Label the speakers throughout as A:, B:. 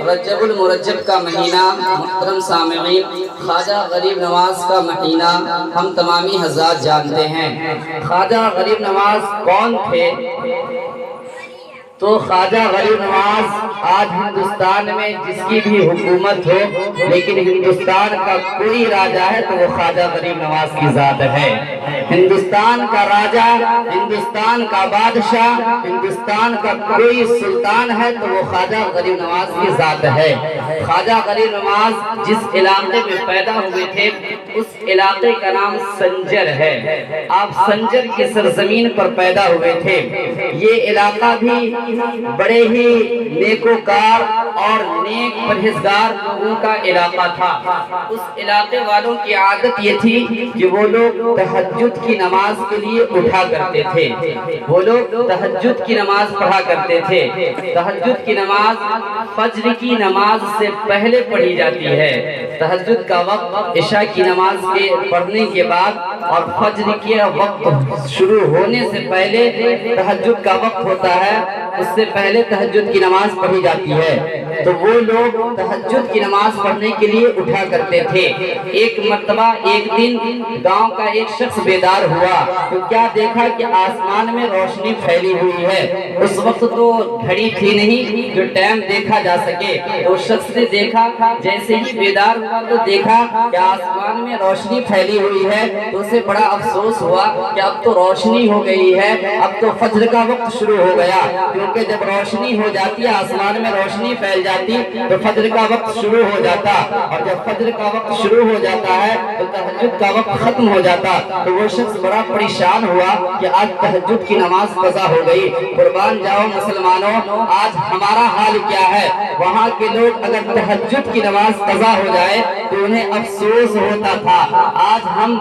A: رجب المرجب کا مہینہ محترم سامعین خواجہ غریب نواز کا مہینہ ہم تمامی حضرات جانتے ہیں۔ خواجہ غریب نواز کون تھے؟ تو خواجہ غریب نواز آج ہندوستان میں جس کی بھی حکومت ہو لیکن ہندوستان کا کوئی راجہ ہے تو وہ خواجہ غریب نواز کی ذات ہے۔ ہندوستان کا راجہ، ہندوستان کا بادشاہ، ہندوستان کا کوئی سلطان ہے تو وہ خواجہ غریب نواز کی ذات ہے۔ خواجہ غریب نواز جس علاقے میں پیدا ہوئے تھے اس علاقے کا نام سنجر ہے۔ آپ سنجر کی سرزمین پر پیدا ہوئے تھے۔ یہ علاقہ بھی بڑے ہی نیکوکار اور نیک پرہیزگار لوگوں کا علاقہ تھا۔ اس علاقے والوں کی عادت یہ تھی کہ وہ لوگ تہجد کی نماز کے لیے اٹھا کرتے تھے۔ وہ لوگ تہجد کی نماز پڑھا کرتے تھے۔ تہجد کی نماز فجر کی نماز سے پہلے پڑھی جاتی ہے۔ تہجد کا وقت عشاء کی نماز کے پڑھنے کے بعد اور فجر کے وقت شروع ہونے سے پہلے تہجد کا وقت ہوتا ہے، اس سے پہلے تہجد کی نماز پڑھی جاتی ہے۔ تو وہ لوگ تہجد کی نماز پڑھنے کے لیے اٹھا کرتے تھے۔ ایک مرتبہ ایک دن گاؤں کا ایک شخص بیدار ہوا تو کیا دیکھا کہ آسمان میں روشنی پھیلی ہوئی ہے۔ اس وقت تو گھڑی تھی نہیں جو ٹائم دیکھا جا سکے، تو اس شخص نے دیکھا، جیسے ہی بیدار ہوا تو دیکھا کہ آسمان میں روشنی پھیلی ہوئی ہے، تو اسے بڑا افسوس ہوا کہ اب تو روشنی ہو گئی ہے، اب تو فجر کا وقت شروع ہو گیا، کیونکہ جب روشنی ہو جاتی ہے، آسمان میں روشنی پھیل جاتی تو فجر کا وقت شروع ہو جاتا، اور جب فجر کا وقت شروع ہو جاتا ہے تو تہجد کا وقت ختم ہو جاتا۔ تو وہ شخص بڑا پریشان ہوا کہ آج تہجد کی نماز قضا ہو گئی۔ قربان جاؤ مسلمانوں، آج ہمارا حال کیا ہے؟ وہاں کے لوگ اگر تہجد کی نماز قضا ہو جائے تو انہیں افسوس ہوتا تھا۔ آج ہم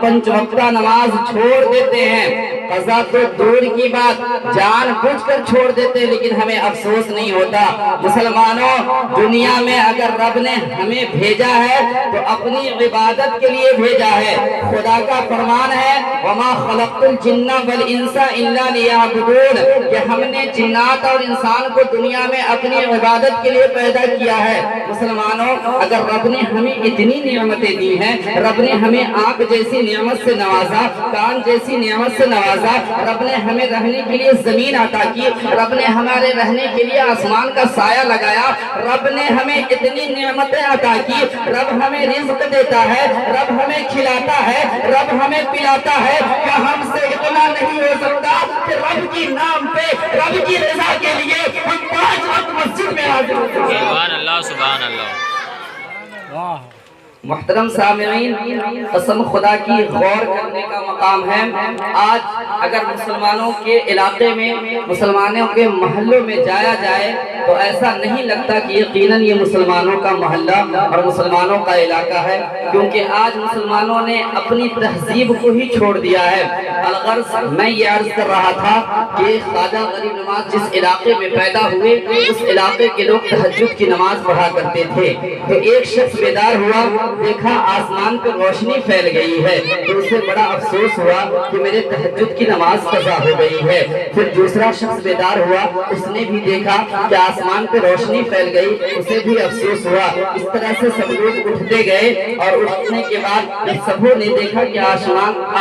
A: پنج وقتہ نماز چھوڑ دیتے ہیں، قضا تو دور کی بات، جان بوجھ کر چھوڑ دیتے ہیں، لیکن ہمیں افسوس نہیں ہوتا۔ مسلمانوں، دنیا میں اگر رب نے ہمیں بھیجا ہے تو اپنی عبادت کے لیے بھیجا ہے۔ خدا کا فرمان ہے وَمَا خَلَقْتُ الْجِنَّ وَالْإِنسَ إِلَّا لِيَعْبُدُونَ، کہ ہم نے جنات اور انسان کو دنیا میں اپنی عبادت کے لیے پیدا کیا ہے۔ مسلمانوں، اگر رب نے ہمیں اتنی نعمتیں دی ہیں، رب نے ہمیں آنکھ جیسی نعمت سے نوازا، کان جیسی نعمت سے نوازا، رب نے ہمیں رہنے کے لیے زمین عطا کی، رب نے ہمارے رہنے کے لیے آسمان کا سایہ لگایا، رب نے ہمیں اتنی نعمتیں عطا کی، رب ہمیں رزق دیتا ہے، رب ہمیں کھلاتا ہے، رب ہمیں پلاتا ہے، کیا ہم سے اتنا نہیں ہو سکتا کہ رب کی نام پہ، رب کی رضا کے لیے ہم 5 وقت مسجد میں حاضر ہو سکتے ہیں؟
B: سبحان اللہ، سبحان اللہ۔
A: محترم سامعین، قسم خدا کی غور کرنے کا مقام ہے۔ آج اگر مسلمانوں کے علاقے میں، مسلمانوں کے محلوں میں جایا جائے تو ایسا نہیں لگتا کہ یقیناً یہ مسلمانوں کا محلہ اور مسلمانوں کا علاقہ ہے، کیونکہ آج مسلمانوں نے اپنی تہذیب کو ہی چھوڑ دیا ہے۔ الغرض میں یہ عرض کر رہا تھا کہ خواجہ غریب نواز جس علاقے میں پیدا ہوئے اس علاقے کے لوگ تہجد کی نماز پڑھا کرتے تھے۔ تو ایک شخص بیدار ہوا، دیکھا آسمان پر روشنی پھیل گئی ہے، تو اسے بڑا افسوس ہوا کہ میرے تہجد کی نماز قضا ہو گئی ہے۔ پھر دوسرا شخص بیدار ہوا، اس نے بھی دیکھا کہ آسمان پہ روشنی پھیل گئی، اسے بھی افسوس ہوا۔ اس طرح سے سب لوگ اٹھتے گئے اور اٹھنے کے بعد جب سبوں نے دیکھا کہ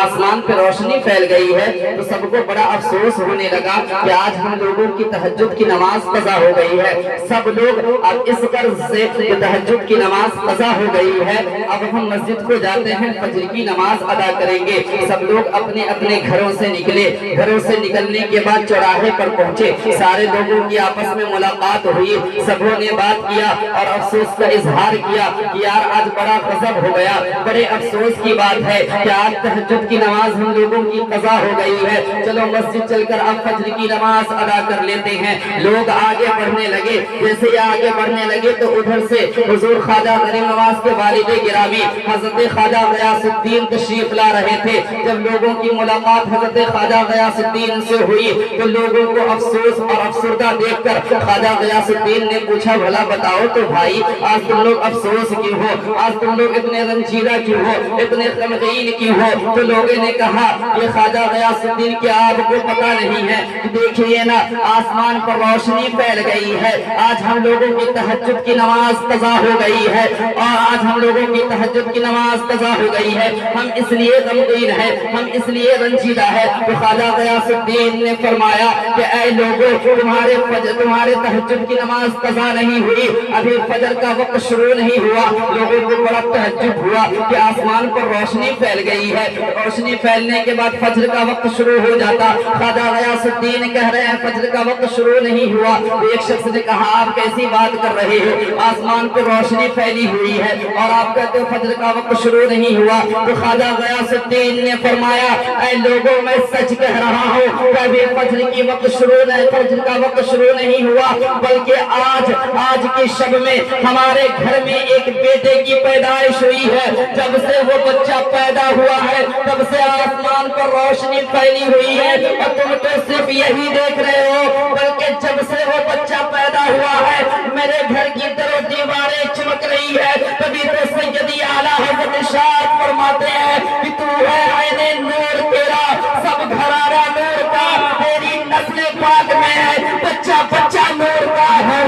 A: آسمان پہ روشنی پھیل گئی ہے تو سب کو بڑا افسوس ہونے لگا کہ آج ہم لوگوں کی تہجد کی نماز قضا ہو گئی ہے۔ سب لوگ اب اس قرض سے کہ تہجد کی نماز قضا ہو گئی ہے، اب ہم مسجد کو جاتے ہیں، فجر کی نماز ادا کریں گے۔ سب لوگ اپنے اپنے گھروں سے نکلے، گھروں سے نکلنے کے بعد چوراہے پر پہنچے، سارے لوگوں کی آپس میں ملاقات ہوئی، سبوں نے بات کیا اور افسوس کا اظہار کیا کہ یار آج بڑا غضب ہو گیا، بڑے افسوس کی بات ہے کہ آج تہجد کی نماز ہم لوگوں کی قضا ہو گئی ہے، چلو مسجد چل کر اب فجر کی نماز ادا کر لیتے ہیں۔ لوگ آگے بڑھنے لگے، جیسے یہ آگے بڑھنے لگے تو ادھر سے حضور خواجہ غریب نواز کے والد والد گرامی حضرت خواجہ غیاث الدین تشریف لا رہے تھے، جب لوگوں کی ملاقات حضرت خواجہ غیاث الدین سے ہوئی تو لوگوں کو افسوس اور افسردہ دیکھ کر خواجہ غیاث الدین نے پوچھا بھلا بتاؤ تو بھائی آج تم لوگ افسوس کیوں ہو، آج تم لوگ اتنے رنجیدہ کیوں ہو، اتنے غمگین کیوں ہو؟ تو لوگوں نے کہا کہ خواجہ غیاث الدین کیا آپ کو پتہ نہیں ہے، دیکھیے نا آسمان پر روشنی پھیل گئی ہے، آج ہم لوگوں کی تہجد کی نماز قضا ہو گئی ہے، اور آج ہم لوگوں کی تہجد کی نماز قضا ہو گئی ہے، ہم اس لیے غمگین ہیں، ہم اس لیے رنجیدہ ہے۔ تو خواجہ غیاث الدین نے فرمایا کہ اے لوگوں تمہارے تہجد کی نماز قضا نہیں ہوئی، ابھی فجر کا وقت شروع نہیں ہوا، لوگوں کو بڑا تہجد ہوا کہ آسمان پر روشنی پھیل گئی ہے، روشنی پھیلنے کے بعد فجر کا وقت شروع ہو جاتا۔ خواجہ غیاث الدین کہہ رہے ہیں فجر کا وقت شروع نہیں ہوا، ایک شخص نے کہا آپ کیسی بات کر رہے ہو، آسمان پر روشنی پھیلی ہوئی ہے اور آپ کہتے ہو فجر کا وقت شروع نہیں ہوا۔ تو خواجہ غیاث الدین نے فرمایا اے لوگوں میں سچ کہہ رہا ہوں کہ ابھی فجر کی وقت شروع نہیں، فجر کا وقت شروع نہیں ہوا، بلکہ آج کی شب میں ہمارے گھر میں ایک بیٹے کی پیدائش ہوئی ہے، جب سے وہ بچہ پیدا ہوا ہے تب سے آسمان پر روشنی پھیلی ہوئی ہے، اور تم تو صرف یہی دیکھ رہے ہو، بلکہ جب سے وہ بچہ پیدا ہوا ہے میرے گھر کی در و دیواریں چمک رہی ہے۔ تبھی تو سیدی اعلیٰ حضرت ارشاد فرماتے ہیں کہ تو ہے عین نور تیرا، سب گھرارہ نور کا، تیری نسل پاک میں ہے، بچہ بچہ نور کا ہے،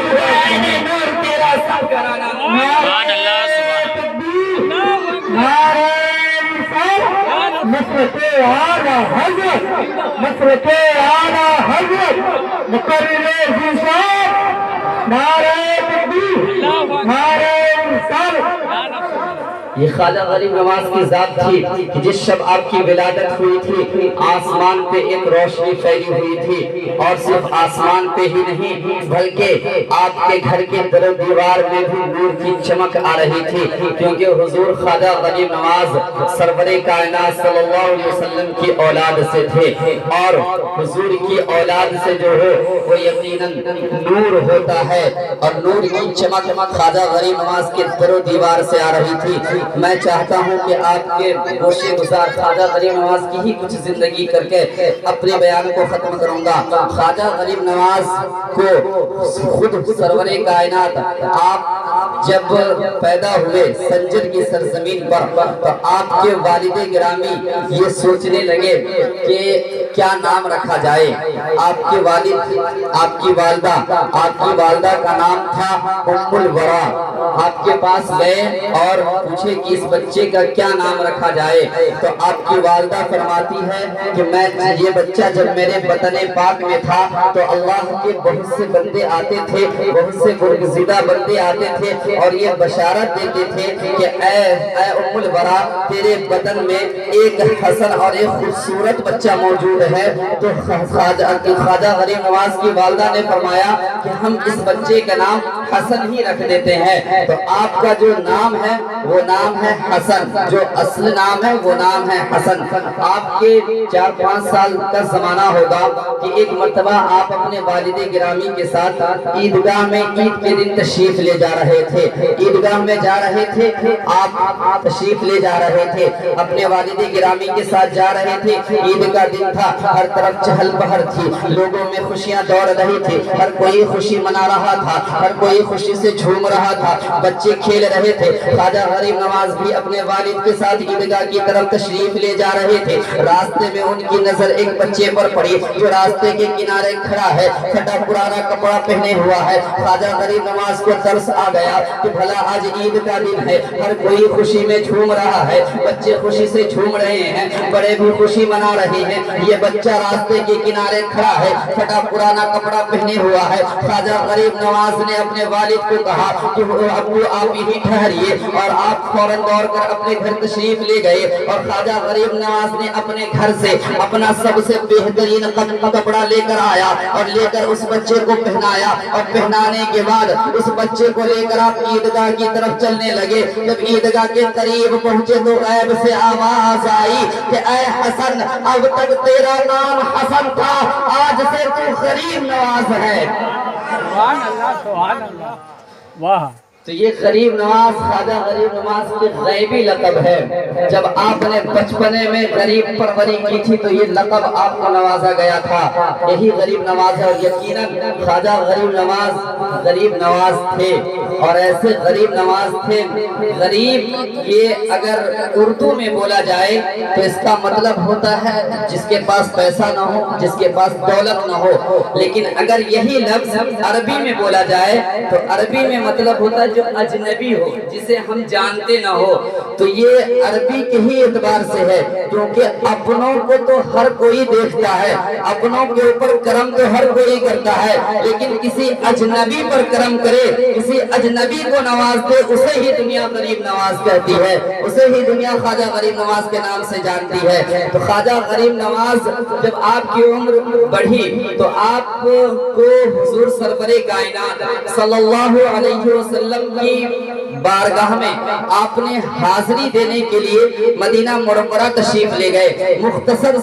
A: عین نور تیرا، سب گھرارہ
B: سبحان اللہ
C: نصرت اعلیٰ حضرت، نصرت اعلیٰ حضرت مقرر ذیشان، نعرہ تکبیر، نعرہ رسالت۔
A: یہ خواجہ غریب نواز کی ذات تھی کہ جس شب آپ کی ولادت ہوئی تھی آسمان پہ ایک روشنی پھیلی ہوئی تھی، اور صرف آسمان پہ ہی نہیں بلکہ آپ کے گھر کے در و دیوار میں بھی نور کی چمک آ رہی تھی، کیونکہ حضور خواجہ غریب نواز سرور کائنات صلی اللہ علیہ وسلم کی اولاد سے تھے، اور حضور کی اولاد سے جو ہو وہ یقیناً نور ہوتا ہے، اور نور کی چمک خواجہ غریب نواز کے در و دیوار سے آ رہی تھی۔ میں چاہتا ہوں کہ آپ کے گوشے گزار خواجہ غریب نواز کی ہی کچھ زندگی کر کے اپنے بیان کو ختم کروں گا۔ خواجہ غریب نواز کو خود سرور کائنات آپ جب پیدا ہوئے سنجر کی سرزمین پر تو آپ کے والد گرامی یہ سوچنے لگے کہ کیا نام رکھا جائے۔ آپ کے والد، آپ کی والدہ کا نام تھا ام الورا، آپ کے پاس گئے اور پوچھے کہ اس بچے کا کیا نام رکھا جائے، تو آپ کی والدہ فرماتی ہے کہ یہ بچہ جب میرے وطن پاک میں تھا تو اللہ کے بہت سے بندے آتے تھے، بہت سے برگزیدہ بندے آتے تھے اور یہ بشارت دیتے تھے کہ اے ام الورا تیرے وطن میں ایک حسن اور ایک خوبصورت بچہ موجود ہے۔ تو خواجہ غریب نواز کی والدہ نے فرمایا کہ ہم اس بچے کا نام حسن ہی رکھ دیتے ہیں، تو آپ کا جو نام ہے وہ نام ہے حسن، جو اصل نام ہے وہ نام ہے حسن۔ آپ کے 4-5 سال کا زمانہ ہوگا کہ ایک مرتبہ آپ اپنے والد گرامی کے ساتھ عیدگاہ میں عید کے دن تشریف لے جا رہے تھے، عیدگاہ میں جا رہے تھے، آپ تشریف لے جا رہے تھے، اپنے والد گرامی کے ساتھ جا رہے تھے، عید کا دن تھا، ہر طرف چہل پہل تھی، لوگوں میں خوشیاں دوڑ رہی تھی، ہر کوئی خوشی منا رہا تھا، ہر کوئی خوشی سے جھوم رہا تھا، بچے کھیل رہے تھے۔ خواجہ غریب نواز بھی اپنے والد کے ساتھ عیدگاہ کی طرف تشریف لے جا رہے تھے، راستے میں ان کی نظر ایک بچے پر پڑی جو راستے کے کنارے کھڑا ہے، پھٹا پرانا کپڑا پہنے ہوا ہے۔ خواجہ غریب نواز کو ترس آ گیا کہ بھلا آج عید کا دن ہے، ہر کوئی خوشی میں جھوم رہا ہے، بچے خوشی سے جھوم رہے ہیں، بڑے بھی خوشی منا رہے ہیں، یہ بچہ راستے کے کنارے کھڑا ہے، پھٹا پرانا کپڑا پہنے ہوا ہے۔ خواجہ غریب نواز نے اپنے والد کو کہا کہ ابو آپ یہی ٹھہریے، اور آپ فوراً دوڑ کر اپنے گھر تشریف لے گئے، اور خواجہ غریب نواز نے اپنے گھر سے اپنا سب سے بہترین کپڑا لے کر آیا اور لے کر اس بچے کو پہنایا، اور پہنانے کے بعد اس بچے کو لے کر آپ عیدگاہ کی طرف چلنے لگے۔ جب عیدگاہ کے قریب پہنچے تو غیب سے آواز آئی کہ اے حسن اب تک تیرا نام حسن تھا، آج سے تو غریب نواز ہے۔
C: سبحان اللہ، سبحان اللہ، واہ
A: تو یہ غریب نواز خواجہ غریب نواز کی غیبی لقب ہے۔ جب آپ نے بچپنے میں غریب پروری کی تھی تو یہ لقب آپ کو نوازا گیا تھا، یہی غریب نواز ہے۔ اور یقیناً خواجہ غریب نواز تھے، اور ایسے غریب نواز تھے۔ غریب یہ اگر اردو میں بولا جائے تو اس کا مطلب ہوتا ہے جس کے پاس پیسہ نہ ہو، جس کے پاس دولت نہ ہو۔ لیکن اگر یہی لفظ عربی میں بولا جائے تو عربی میں مطلب ہوتا ہے جو اجنبی ہو، جسے ہم جانتے نہ ہو۔ تو یہ عربی کے ہی اعتبار سے ہے، کیونکہ اپنوں کو تو ہر کوئی دیکھتا ہے، اپنوں کے اوپر کرم تو ہر کوئی کرتا ہے، لیکن کسی اجنبی پر کرم کرے، کسی اجنبی کو نواز دے، اسے ہی دنیا غریب نواز کہتی ہے، اسے ہی دنیا خواجہ غریب نواز کے نام سے جانتی ہے۔ تو خواجہ غریب نواز جب آپ کی عمر بڑھی تو آپ کو حضور سرور کائنات صلی اللہ علیہ وسلم کی بارگاہ میں آپ نے حاضری دینے کے لیے مدینہ منورہ تشریف لے گئے۔ مختصر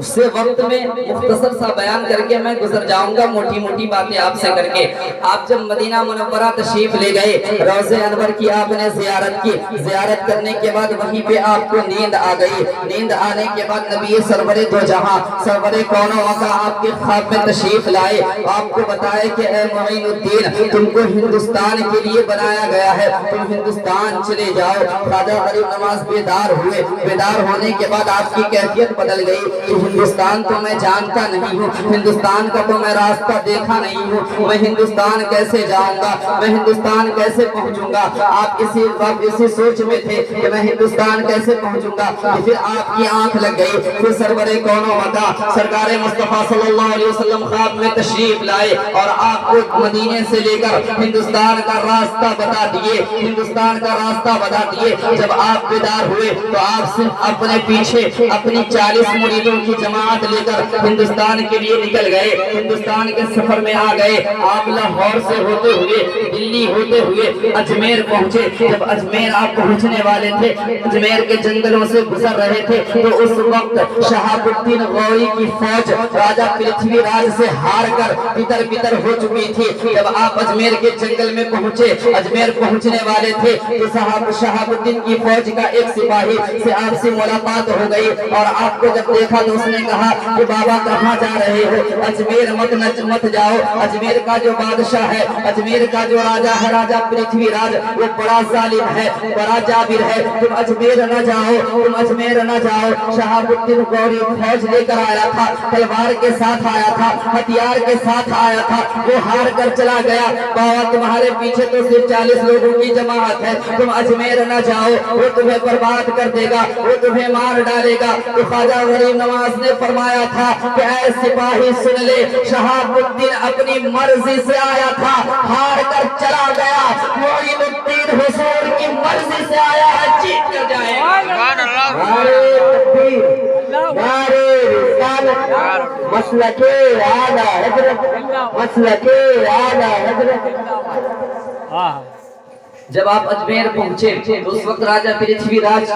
A: سے وقت میں مختصر سا بیان کر کے میں گزر جاؤں گا، موٹی موٹی باتیں آپ سے کر کے۔ آپ جب مدینہ منورہ تشریف لے گئے، روضہ انور کی آپ نے زیارت کی، زیارت کرنے کے بعد وہیں پہ آپ کو نیند آ گئی۔ نیند آنے کے بعد نبی سرور دو جہاں سرور کون و مکان آپ کے خواب میں تشریف لائے، آپ کو بتائے کہ اے معین الدین، تم کو ہندوستان کے لیے بنایا گیا ہے، تم ہندوستان چلے جاؤ۔ خواجہ غریب نواز بیدار ہوئے، بیدار ہونے کے بعد آپ کی کیفیت بدل گئی کہ ہندوستان تو میں جانتا نہیں ہوں، ہندوستان کا تو میں راستہ دیکھا نہیں ہوں، میں ہندوستان کیسے جاؤں گا، میں ہندوستان کیسے پہنچوں گا۔ آپ اسی سوچ میں تھے کہ میں ہندوستان کیسے پہنچوں گا، پھر آپ کی آنکھ لگ گئی، پھر سرور کون و مکان سرکار مصطفیٰ صلی اللہ علیہ وسلم خواب میں تشریف لائے اور آپ کو مدینے سے لے کر ہندوستان کا راستہ بتا دیے، ہندوستان کا راستہ بتا دیے۔ جب آپ بیدار ہوئے تو آپ صرف اپنے پیچھے اپنی 40 مریدوں کی جماعت لے کر ہندوستان کے لیے نکل گئے، ہندوستان کے سفر میں آ گئے۔ آپ لاہور سے ہوتے ہوئے دلی ہوتے ہوئے اجمیر پہنچے۔ جب اجمیر آپ پہنچنے والے تھے، اجمیر کے جنگلوں سے گزر رہے تھے تو اس وقت شہاب الدین غوری کی فوج راجہ پرتھوی راج سے ہار کر تتر بتر ہو چکی تھی۔ جب آپ اجمیر کے جنگل میں پہنچے، اجمیر پہنچنے والے تھے تو شہاب الدین کی فوج کا ایک سپاہی سے آپ سے ملاقات ہو گئی، اور آپ کو جب دیکھا تو اس نے کہا کہ بابا کہاں جا رہے ہو، اجمیر مت جاؤ، اجمیر کا جو بادشاہ ہے، اجمیر کا جو راجہ ہے، راجہ پرتھوی راج، وہ بڑا ظالم ہے، بڑا جابر ہے، تم اجمیر نہ جاؤ، تم اجمیر نہ جاؤ۔ شہاب الدین غوری فوج لے کر آیا تھا، تلوار کے ساتھ آیا تھا، ہتھیار کے ساتھ آیا تھا، وہ ہار کر چلا گیا۔ بابا تمہارے پیچھے تو صرف 40 لوگوں کی جماعت ہے، تم اجمیر نہ جاؤ، وہ تمہیں برباد کر دے گا، وہ تمہیں مار ڈالے گا۔ تو خواجہ غریب نواز نے فرمایا تھا کہ اے سپاہی سن لے، شہاب الدین اپنی مرضی سے آیا تھا، ہار کر چلا گیا، معین الدین حضور کی مرضی سے آیا ہے، جیت کر جائے گا۔ نعرے رسالت، مسلک اعلیٰ حضرت، مسلک اعلیٰ حضرت۔ جب آپ اجمیر پہنچے تو اس وقت راجہ پرتھوی راج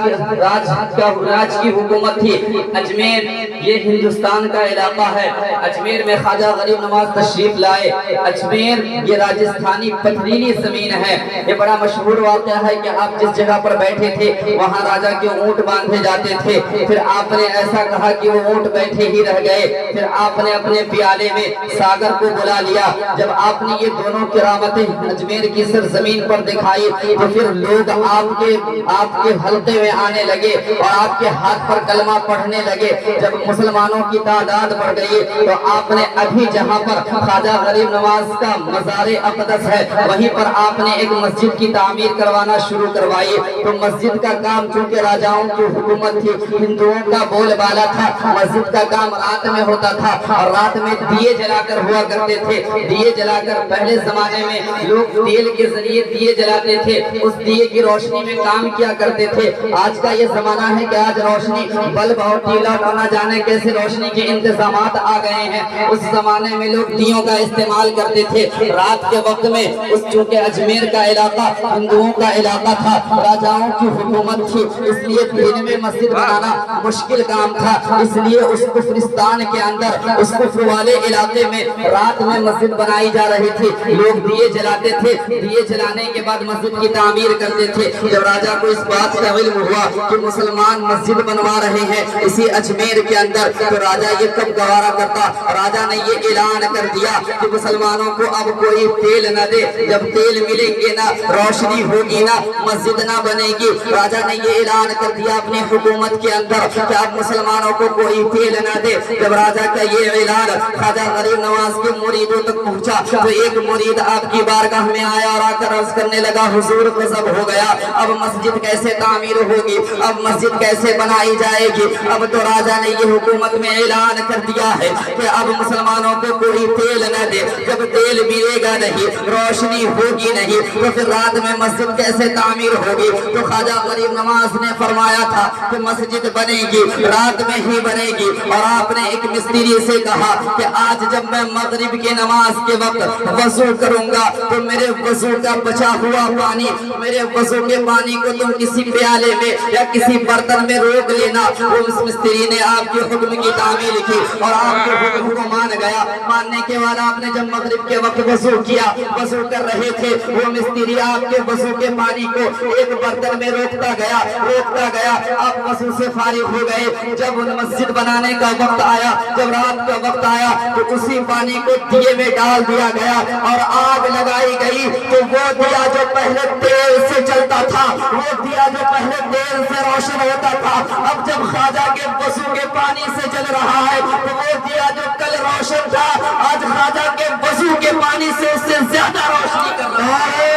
A: کی حکومت تھی۔ اجمیر یہ ہندوستان کا علاقہ ہے، اجمیر میں خواجہ غریب نواز تشریف لائے۔ اجمیر یہ راجستھانی پتھریلی زمین ہے، یہ بڑا مشہور واقعہ ہے کہ آپ جس جگہ پر بیٹھے تھے وہاں راجہ کے اونٹ باندھے جاتے تھے، پھر آپ نے ایسا کہا کہ وہ اونٹ بیٹھے ہی رہ گئے، پھر آپ نے اپنے پیالے میں ساگر کو بلا لیا۔ جب آپ نے یہ دونوں کرامتیں اجمیر کی سرزمین پر دکھائی تو پھر لوگ آپ کے حلقے میں آنے لگے اور آپ کے ہاتھ پر کلمہ پڑھنے لگے۔ جب مسلمانوں کی تعداد بڑھ گئی تو آپ نے ابھی جہاں پر خواجہ غریب نواز کا مزار اقدس ہے وہیں پر آپ نے ایک مسجد کی تعمیر کروانا شروع کروائی۔ تو مسجد کا کام چونکہ راجاؤں کی حکومت تھی، ہندوؤں کا بول بالا تھا، مسجد کا کام رات میں ہوتا تھا اور رات میں دیے جلا کر ہوا کرتے تھے۔ دیے جلا کر پہلے زمانے میں لوگ تیل کے ذریعے دیے جلاتے جلاتے تھے اس دیے کی روشنی میں کام کیا کرتے تھے۔ آج کا یہ زمانہ ہے کہ آج روشنی بلب اور ٹیلا کا نہ جانے کیسے روشنی کے انتظامات آ گئے ہیں۔ اس زمانے میں لوگ دیوں کا استعمال کرتے تھے رات کے وقت میں۔ اس چونکہ اجمیر کا علاقہ ہندوؤں کا علاقہ تھا، راجاؤں کی حکومت تھی، اس لیے دن میں مسجد بنانا مشکل کام تھا۔ اس لیے اس کفرستان کے اندر اس کفر والے علاقے میں رات میں مسجد بنائی جا رہی تھی۔ لوگ دیے جلاتے تھے، دیے جلانے کے بعد مسجد کی تعمیر کرتے تھے۔ جب راجا کو اس بات کا علم ہوا کہ مسلمان مسجد بنوا رہے ہیں اسی اجمیر کے اندر، تو راجا یہ کب گوارا کرتا؟ راجا نے یہ اعلان کر دیا کہ مسلمانوں کو اب کوئی تیل نہ دے، جب تیل ملیں گے نہ روشنی ہوگی نہ مسجد نہ بنے گی۔ راجا نے یہ اعلان کر دیا اپنی حکومت کے اندر کہ اب مسلمانوں کو کوئی تیل نہ دے۔ جب راجا کا یہ اعلان خواجہ غریب نواز کے مریدوں تک پہنچا تو ایک مرید آپ کی بارگاہ میں آیا اور آ کر عرض کرنے لگا، حضور غضب ہو گیا، اب مسجد کیسے تعمیر ہوگی، اب مسجد کیسے بنائی جائے گی؟ اب تو راجا نے یہ حکومت میں اعلان کر دیا ہے کہ اب مسلمانوں کو کوئی تیل نہ دے، جب تیل ملے گا نہیں، روشنی ہوگی نہیں، تو پھر رات میں مسجد کیسے تعمیر ہوگی؟ تو خواجہ غریب نواز نے فرمایا تھا کہ مسجد بنے گی، رات میں ہی بنے گی۔ اور آپ نے ایک مستری سے کہا کہ آج جب میں مغرب کی نماز کے وقت وضو کروں گا تو میرے وضو کا بچا ہوا پانی، میرے وضو کے پانی کو تم کسی پیالے میں یا کسی برتن میں روک لینا۔ وہ اس مستری نے آپ کے حکم کی تعمیل کی اور آپ کے حکم کو مان گیا۔ ماننے کے بعد آپ نے جب مغرب کے وقت وضو کیا، وضو کر رہے تھے، وہ مستری آپ کے وضو کے پانی کو ایک برتن میں روکتا گیا، آپ وضو سے فارغ ہو گئے۔ جب ان مسجد بنانے کا وقت آیا، جب رات کا وقت آیا تو اسی پانی کو دیے میں ڈال دیا گیا اور آگ لگائی گئی۔ تو وہ دیا جو پہلے تیل سے چلتا تھا، وہ دیا جو پہلے تیل سے روشن ہوتا تھا، اب جب خواجہ کے وضو کے پانی سے جل رہا ہے تو وہ دیا جو کل روشن تھا آج خواجہ کے وضو کے پانی سے اس سے زیادہ روشنی کر رہا ہے۔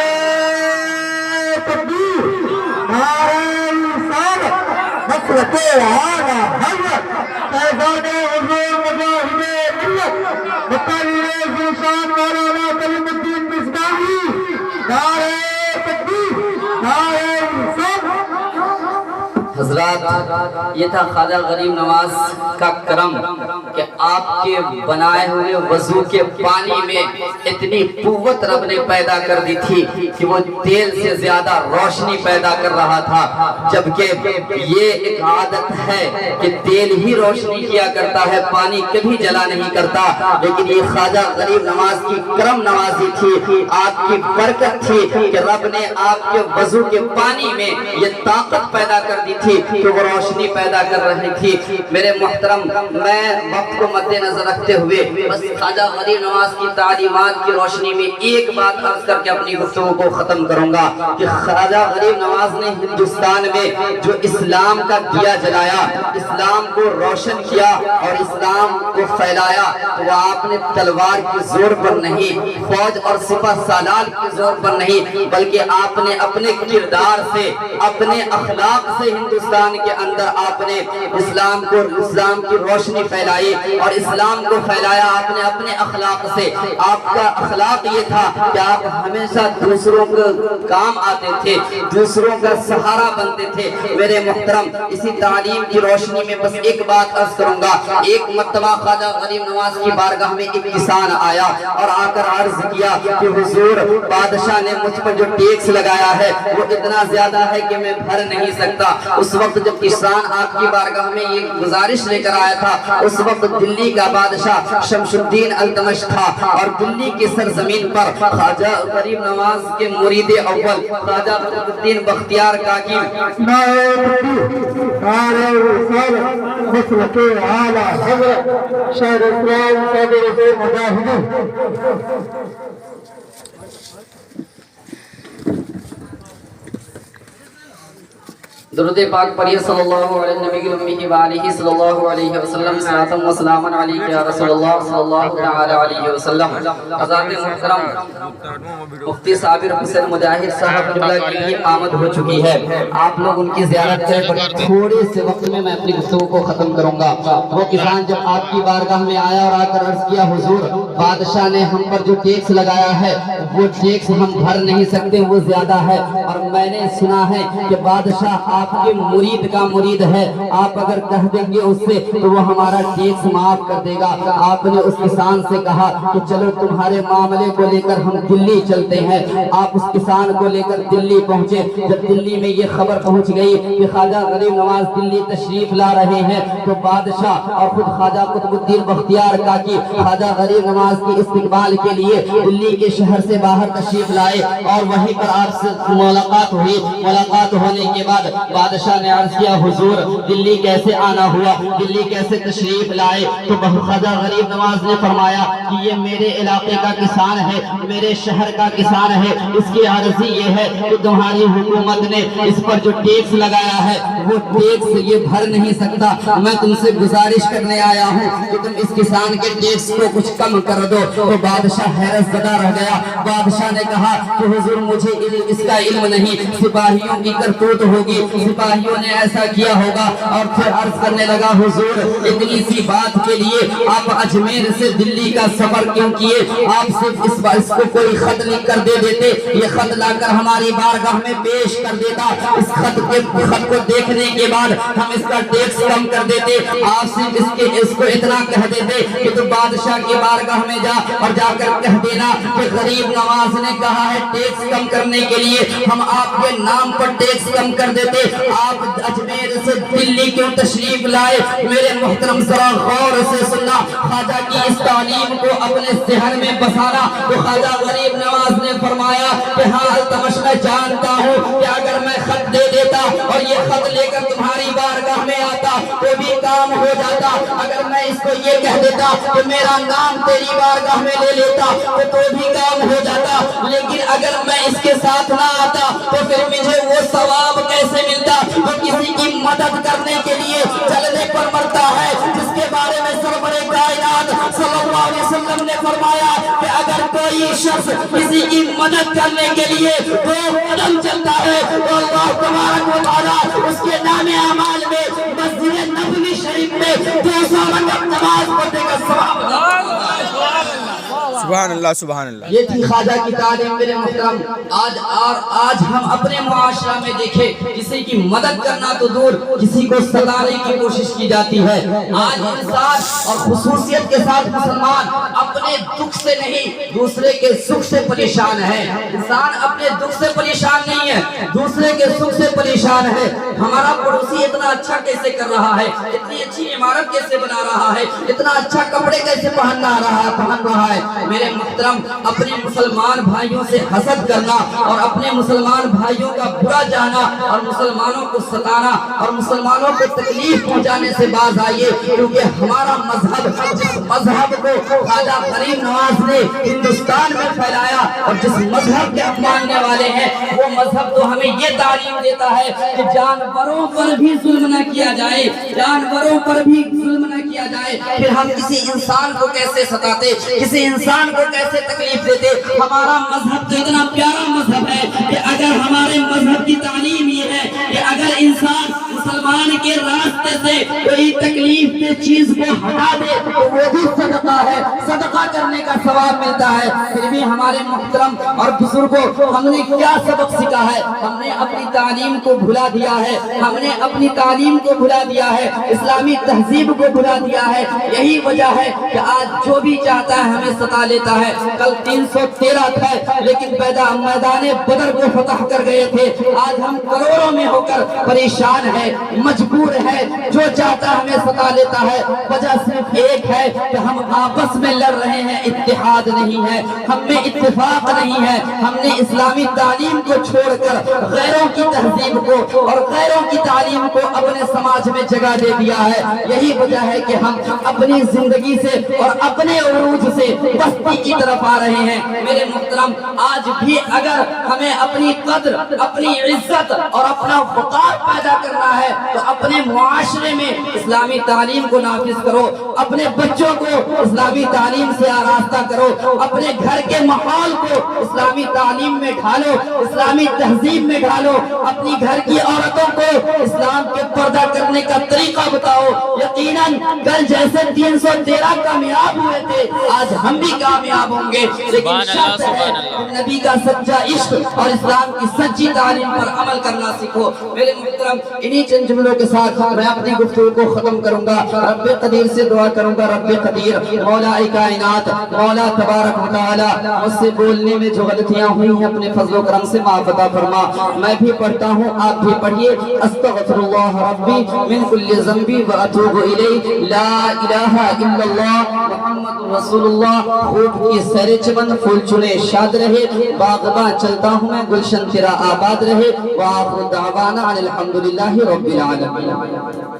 A: حضرات، یہ تھا خواجہ غریب نواز کا کرم کہ آپ کے بنائے ہوئے وضو کے پانی میں اتنی قوت رب نے پیدا کر دی تھی کہ وہ تیل سے زیادہ روشنی پیدا کر رہا تھا۔ جبکہ یہ ایک عادت ہے کہ تیل ہی روشنی کیا کرتا ہے، پانی کبھی جلا نہیں کرتا، لیکن یہ خواجہ غریب نواز کی کرم نوازی تھی، آپ کی برکت تھی کہ رب نے آپ کے وضو کے پانی میں یہ طاقت پیدا کر دی تھی کہ وہ روشنی پیدا کر رہی تھی۔ میرے محترم، میں وقت کو مد نظر رکھتے ہوئے بس خواجہ غریب نواز کی تعلیمات کی روشنی میں ایک بات عرض کر کے اپنی گفتگو کو ختم کروں گا کہ خواجہ غریب نواز نے ہندوستان میں جو اسلام کا دیا جلایا، اسلام کو روشن کیا اور اسلام کو پھیلایا، تو وہ آپ نے تلوار کی زور پر نہیں، فوج اور سپہ سالار کی زور پر نہیں، بلکہ آپ نے اپنے کردار سے، اپنے اخلاق سے ہندوستان کے اندر آپ نے اسلام کی روشنی پھیلائی اور اسلام کو پھیلایا آپ نے اپنے اخلاق سے۔ آپ کا اخلاق یہ تھا کہ آپ ہمیشہ دوسروں کو کام آتے تھے، دوسروں کا سہارا بنتے تھے۔ میرے محترم، اسی تعلیم کی روشنی میں بس ایک بات عرض کروں گا۔ ایک مرتبہ خواجہ غریب نواز کی بارگاہ میں ایک کسان آیا اور آ کر عرض کیا کہ حضور، بادشاہ نے مجھ پر جو ٹیکس لگایا ہے وہ اتنا زیادہ ہے کہ میں بھر نہیں سکتا۔ اس وقت جب کسان آپ کی بارگاہ میں یہ گزارش لے کر آیا تھا، اس وقت دلی کا بادشاہ شمس الدین التمش تھا اور دلی کی سرزمین پر خواجہ غریب نواز کے مرید اول خواجہ قطب الدین بختیار کاکی درود پاک پڑھیے صلی اللہ علیہ نبی الامی و آلہ صلی اللہ علیہ وسلم صلاۃ و سلام علیک یا رسول اللہ صلی اللہ تعالی علیہ وسلم۔ حضرات محترم مفتی صابر حسین مجاہد صاحب کی بھی آمد ہو چکی ہے، آپ لوگ ان کی زیارت کریں۔ تھوڑے سے وقت میں اپنی گفتگو کو ختم کروں گا۔ وہ کسان جب آپ کی بارگاہ میں آیا اور آ کر عرض کیا حضور بادشاہ نے ہم پر جو ٹیکس لگایا ہے وہ ٹیکس ہم بھر نہیں سکتے، وہ زیادہ ہے، اور میں نے سنا ہے کہ بادشاہ آپ کے مرید کا مرید ہے، آپ اگر کہہ دیں گے اس سے تو وہ ہمارا ٹیکس معاف کر دے گا۔ آپ نے اس کسان سے کہا کہ چلو تمہارے معاملے کو لے کر ہم دلی چلتے ہیں۔ آپ اس کسان کو لے کر دلی پہنچے۔ جب دلی میں یہ خبر پہنچ گئی کہ خواجہ غریب نواز دلی تشریف لا رہے ہیں تو بادشاہ اور خود خواجہ قطب الدین بختیار کاکی خواجہ غریب نواز کی استقبال کے لیے دلی کے شہر سے باہر تشریف لائے، اور وہیں پر آپ سے ملاقات ہوئی۔ ملاقات ہونے کے بعد بادشاہ نے عرض کیا حضور دلی کیسے آنا ہوا، دلی کیسے تشریف لائے؟ تو خواجہ غریب نواز نے فرمایا کہ یہ میرے علاقے کا کسان ہے، میرے شہر کا کسان ہے، اس کی عرضی یہ ہے کہ تمہاری حکومت نے اس پر جو ٹیکس لگایا ہے وہ ٹیکس یہ بھر نہیں سکتا، میں تم سے گزارش کرنے آیا ہوں کہ تم اس کسان کے ٹیکس کو کچھ کم کر دو۔ تو بادشاہ حیرت زدہ رہ گیا۔ بادشاہ نے کہا کہ حضور مجھے اس کا علم نہیں، سپاہیوں کی کرتوت ہوگی، سپاہیوں نے ایسا کیا ہوگا۔ اور پھر عرض کرنے لگا حضور اتنی سی بات کے لیے آپ اجمیر سے دلی کا سفر کیوں کیے؟ آپ صرف اس کو کوئی خط لکھ کر دے دیتے، یہ خط لا کر ہماری بارگاہ میں پیش کر دیتا، اس خط کو دیکھنے کے بعد ہم اس کا ٹیکس کم کر دیتے۔ آپ صرف اس کو اتنا کہہ دیتے کہ تو بادشاہ کی بارگاہ میں جا اور جا کر کہہ دینا کہ غریب نواز نے کہا ہے ٹیکس کم کرنے کے لیے، ہم آپ کے نام پر ٹیکس کم کر دیتے، آپ اجمیر سے دلی کیوں تشریف لائے؟ میرے محترم ذرا غور سے سننا، خواجہ کی اس تعلیم کو اپنے ذہن میں بسانا۔ تو خواجہ غریب نواز نے فرمایا کہ ہاں التمش میں جانتا ہوں کہ اگر میں خط دے دیتا اور یہ خط لے کر تمہاری بارگاہ میں آتا تو بھی کام ہو جاتا، اگر میں اس کو یہ کہہ دیتا کہ میرا نام تیری بارگاہ میں لے لیتا تو بھی کام ہو جاتا، لیکن اگر میں اس کے ساتھ نہ آتا تو پھر مجھے وہ ثواب کیسے ملتا؟ تو کسی کی مدد کرنے کے لیے چلنے پر مرتا ہے، جس کے بارے میں سرور کائنات صلی اللہ علیہ وسلم نے فرمایا کہ اگر کوئی شخص کسی کی مدد کرنے کے لیے 2 قدم چلتا ہے تو اللہ تبارک و تعالی اس کے نام اعمال میں مسجد نبوی شریف میں 200 رکعت نماز پڑھنے کا ثواب عطا۔
D: سبحان اللہ سبحان اللہ۔
A: یہ تھی خواجہ کی تعلیم میرے محترم۔ آج ہم اپنے معاشرہ میں دیکھیں کسی کی مدد کرنا تو دور، کسی کو ستانے کی کوشش کی جاتی ہے۔ آج انسان اور خصوصیت کے ساتھ مسلمان اپنے دکھ سے نہیں دوسرے کے سکھ سے پریشان ہے۔ انسان اپنے دکھ سے پریشان نہیں ہے، دوسرے کے سکھ سے پریشان ہے۔ ہمارا پڑوسی اتنا اچھا کیسے کر رہا ہے، اتنی اچھی عمارت کیسے بنا رہا ہے، اتنا اچھا کپڑے کیسے پہن رہا ہے۔ میرے محترم اپنے مسلمان بھائیوں سے حسد کرنا اور اپنے مسلمان بھائیوں کا برا جانا اور مسلمانوں کو ستانا اور مسلمانوں کو تکلیف پہنچانے سے باز آئیے، کیونکہ ہمارا مذہب جس مذہب کو خواجہ غریب نواز نے ہندوستان میں پھیلایا اور جس مذہب کے ماننے والے ہیں وہ مذہب تو ہمیں یہ تعلیم دیتا ہے کہ جانوروں پر بھی ظلم نہ کیا جائے، جانوروں پر بھی ظلم نہ کیا جائے۔ پھر ہم کسی انسان کو کیسے ستاتے، کسی انسان کو کیسے تکلیف دیتے؟ ہمارا مذہب تو اتنا پیارا مذہب ہے کہ اگر ہمارے مذہب کی تعلیم یہ ہے کہ اگر انسان مسلمان کے راستے سے کوئی تکلیف دہ چیز کو ہٹا دے تو وہ بھی صدقہ ہے، صدقہ کرنے کا ثواب ملتا ہے۔ پھر بھی ہمارے محترم اور بزرگوں ہم نے کیا سبق سیکھا ہے؟ ہم نے اپنی تعلیم کو بھلا دیا ہے، ہم نے اپنی تعلیم کو بھلا دیا ہے، اسلامی تہذیب کو بھلا دیا ہے۔ یہی وجہ ہے کہ آج جو بھی چاہتا ہے ہمیں ستا لیتا ہے۔ کل 313 تھے لیکن میدان بدر کو فتح کر گئے تھے، آج ہم کروڑوں میں ہو کر پریشان ہیں، مجبور ہے، جو چاہتا ہمیں ستا لیتا ہے۔ وجہ صرف ایک ہے کہ ہم آپس میں لڑ رہے ہیں، اتحاد اتحاد نہیں ہے، ہم میں اتفاق نہیں ہے، ہم نے اسلامی تعلیم کو چھوڑ کر غیروں کی تہذیب کو اور غیروں کی تعلیم کو اپنے سماج میں جگہ دے دیا ہے۔ یہی وجہ ہے کہ ہم اپنی زندگی سے اور اپنے عروج سے پستی کی طرف آ رہے ہیں۔ میرے محترم، آج بھی اگر ہمیں اپنی قدر، اپنی عزت اور اپنا وقار پیدا کرنا ہے تو اپنے معاشرے میں اسلامی تعلیم کو نافذ کرو، اپنے بچوں کو اسلامی تعلیم سے آراستہ کرو، اپنے گھر کے ماحول کو اسلامی تعلیم میں ڈھالو، اسلامی تہذیب میں ڈھالو، اپنی گھر کی عورتوں کو اسلام کے پردہ کرنے کا طریقہ بتاؤ۔ یقیناً کل جیسے 313 کامیاب ہوئے تھے، آج ہم بھی کامیاب ہوں گے، لیکن شرط ہے نبی کا سچا عشق اور اسلام کی سچی تعلیم پر عمل کرنا سیکھو۔ میرے محترم، انہی چند جملوں کے ساتھ میں اپنی گفتگو کو ختم کروں گا۔ رب قدیر سے دعا کروں گا، رب قدیر مولا کائنات، مولا تبارک و تعالی مجھ سے بولنے میں جو غلطیاں ہوئی ہیں اپنے فضل و کرم سے معاف عطا فرما۔ میں بھی پڑھتا ہوں، آپ بھی پڑھیے۔ استغفر اللہ ربی من کل ذنب واتوب الیہ، لا الہ الا اللہ محمد رسول اللہ۔ خوب کی سیر چمن، پھول چنے شاد رہے، باغباں چلتا ہوں میں، گلشن تیرا آباد رہے۔ وآخر دعوانا الحمدللہ رب العالمین۔